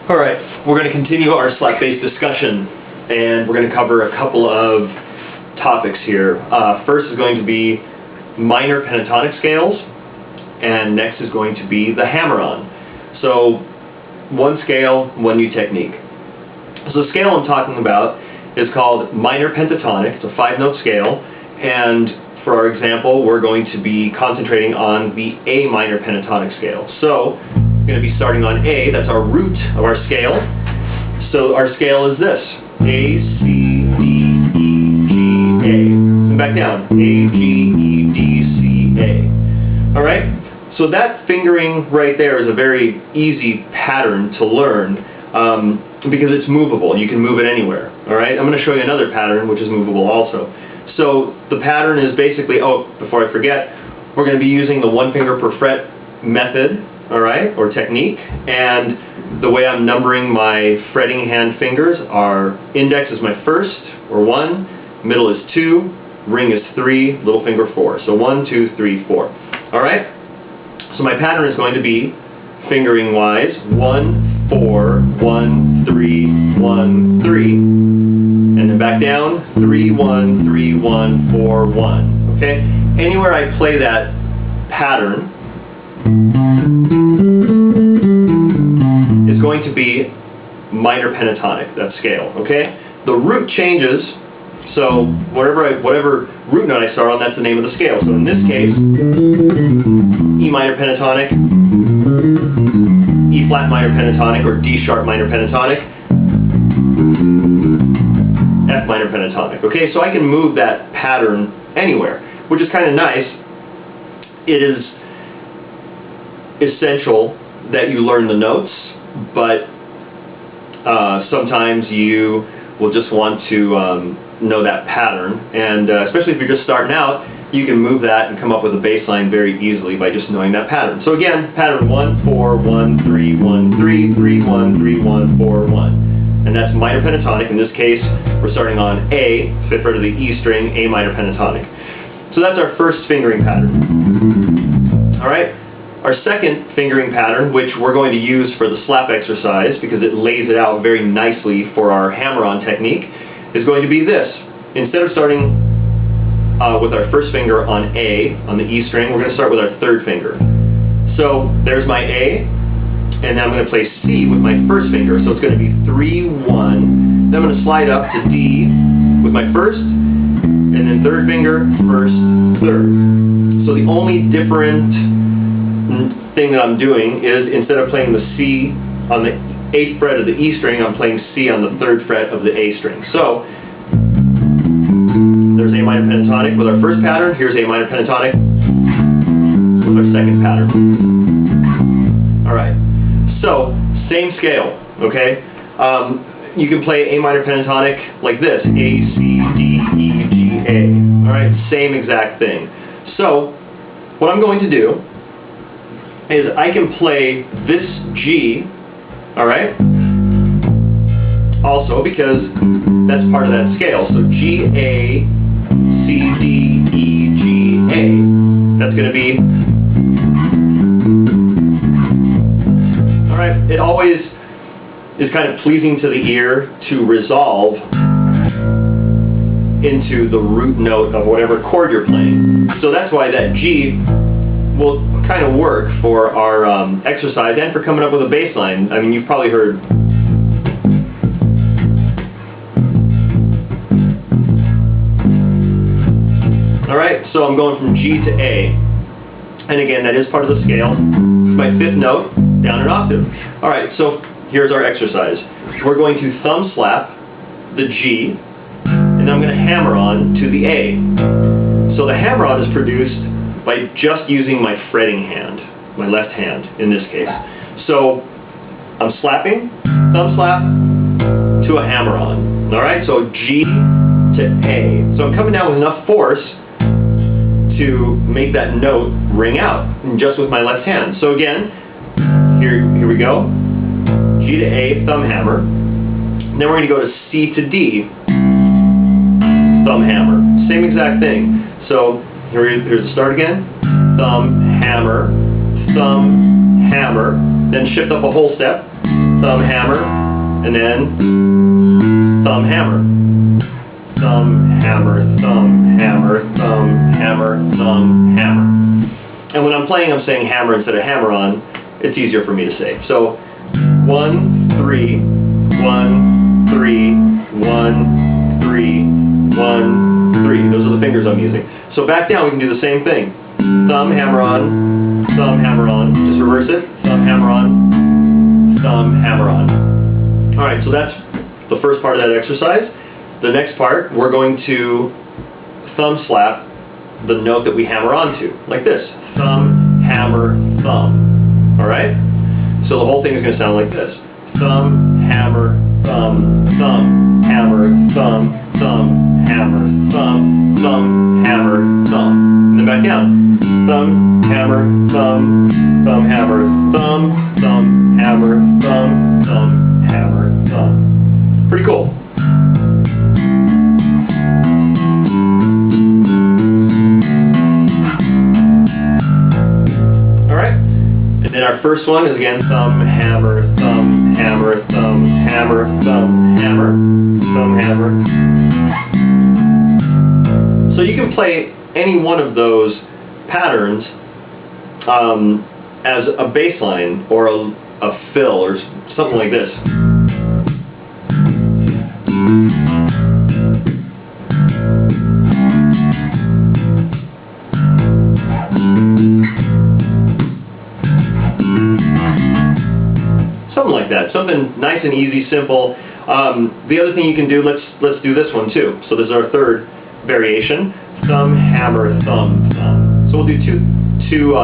Alright, we're going to continue our slap-based discussion, and we're going to cover a couple of topics here. First is going to be minor pentatonic scales, and next is going to be the hammer-on. So, one scale, one new technique. So the scale I'm talking about is called minor pentatonic. It's a 5-note scale, and for our example, we're going to be concentrating on the A minor pentatonic scale. So, we're going to be starting on A, that's our root of our scale. So our scale is this: A, C, D, E, G, A. And back down, A, G, E, D, C, A. Alright? So that fingering right there is a very easy pattern to learn because it's movable. You can move it anywhere. Alright? I'm going to show you another pattern which is movable also. So the pattern is basically, before I forget, we're going to be using the 1 finger per fret method, alright, or technique, and the way I'm numbering my fretting hand fingers are index is my first, or 1, middle is 2, ring is 3, little finger 4. So 1, 2, 3, 4. Alright? So my pattern is going to be, fingering wise, 1, 4, 1, 3, 1, 3, and then back down, 3, 1, 3, 1, 4, 1. Okay? Anywhere I play that pattern is going to be minor pentatonic, that scale. Okay? The root changes, so whatever root note I start on, that's the name of the scale. So in this case, E minor pentatonic, E flat minor pentatonic, or D sharp minor pentatonic, F minor pentatonic. Okay, so I can move that pattern anywhere, which is kind of nice. It is essential that you learn the notes, but sometimes you will just want to know that pattern, and especially if you're just starting out, you can move that and come up with a bass line very easily by just knowing that pattern. So again, pattern 1, 4, 1, 3, 1, 3, 3, 1, 3, 1, 4, 1. And that's minor pentatonic. In this case, we're starting on A, 5th fret of the E string, A minor pentatonic. So that's our first fingering pattern. Alright? Our second fingering pattern, which we're going to use for the slap exercise because it lays it out very nicely for our hammer-on technique, is going to be this. Instead of starting with our first finger on A, on the E string, we're going to start with our third finger. So there's my A, and now I'm going to play C with my first finger, so it's going to be 3, 1, then I'm going to slide up to D with my first, and then third finger, first, third. So the only different thing that I'm doing is, instead of playing the C on the 8th fret of the E string, I'm playing C on the 3rd fret of the A string. So there's A minor pentatonic with our first pattern, here's A minor pentatonic with our second pattern. Alright, so same scale, okay? You can play A minor pentatonic like this, A, C, D, E, G, A. Alright, same exact thing. So what I'm going to do is I can play this G, alright, also because that's part of that scale. So G, A, C, D, E, G, A. That's going to be, alright, it always is kind of pleasing to the ear to resolve into the root note of whatever chord you're playing. So that's why that G will kind of work for our exercise and for coming up with a bass line. I mean, you've probably heard. Alright, so I'm going from G to A. And again, that is part of the scale. My 5th note, down an octave. Alright, so here's our exercise. We're going to thumb slap the G, and I'm going to hammer on to the A. So the hammer-on is produced by just using my fretting hand, my left hand in this case. So I'm slapping, thumb slap to a hammer-on. Alright, so G to A. So I'm coming down with enough force to make that note ring out, just with my left hand. So again, here we go. G to A, thumb hammer. Then we're going to go to C to D, thumb hammer. Same exact thing. So here's the start again. Thumb, hammer, then shift up a whole step. thumb hammer, and then thumb hammer. Thumb hammer, thumb hammer, thumb hammer, thumb hammer. And when I'm playing, I'm saying hammer instead of hammer-on. It's easier for me to say. So 1, 3, 1, 3, 1, 3, 1, 3. Those are the fingers I'm using. So back down, we can do the same thing. Thumb hammer on, thumb hammer on. Just reverse it. Thumb hammer on, thumb hammer on. All right, so that's the first part of that exercise. The next part, we're going to thumb slap the note that we hammer onto, like this. Thumb, hammer, thumb. All right? So the whole thing is going to sound like this. Thumb, hammer, thumb, thumb, hammer, thumb, thumb, hammer, thumb, thumb, hammer, thumb. And then back down. Thumb, hammer, thumb, thumb, hammer, thumb, thumb, hammer, thumb, thumb, hammer, thumb. Pretty cool. And our first one is again thumb, hammer, thumb, hammer, thumb, hammer, thumb, hammer, thumb, hammer. So you can play any one of those patterns as a bass line or a fill or something like this. Something like that. Something nice and easy, simple. The other thing you can do, let's do this one too. So this is our third variation. Thumb, hammer, thumb, thumb. So we'll do two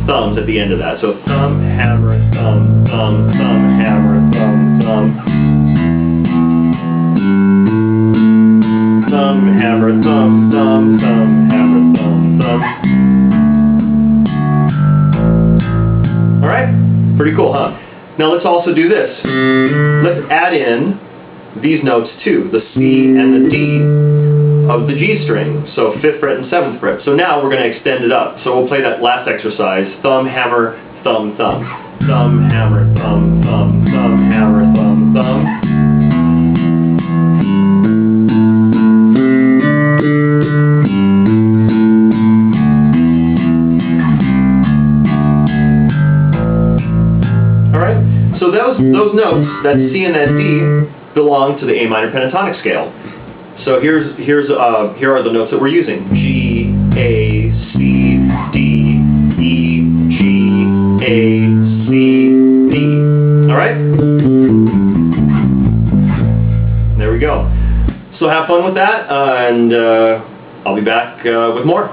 thumbs at the end of that. So thumb, hammer, thumb, thumb, thumb, hammer, thumb, thumb. Thumb, hammer, thumb, thumb, thumb, hammer, thumb, thumb. All right? Pretty cool, huh? Now let's also do this. Let's add in these notes too, the C and the D of the G string. So 5th fret and 7th fret. So now we're going to extend it up. So we'll play that last exercise. Thumb, hammer, thumb, thumb. Thumb, hammer, thumb, thumb, thumb, hammer, thumb, thumb. So those notes, that C and that D, belong to the A minor pentatonic scale. So here are the notes that we're using: G, A, C, D, E, G, A, C, D. All right? There we go. So have fun with that, and I'll be back with more.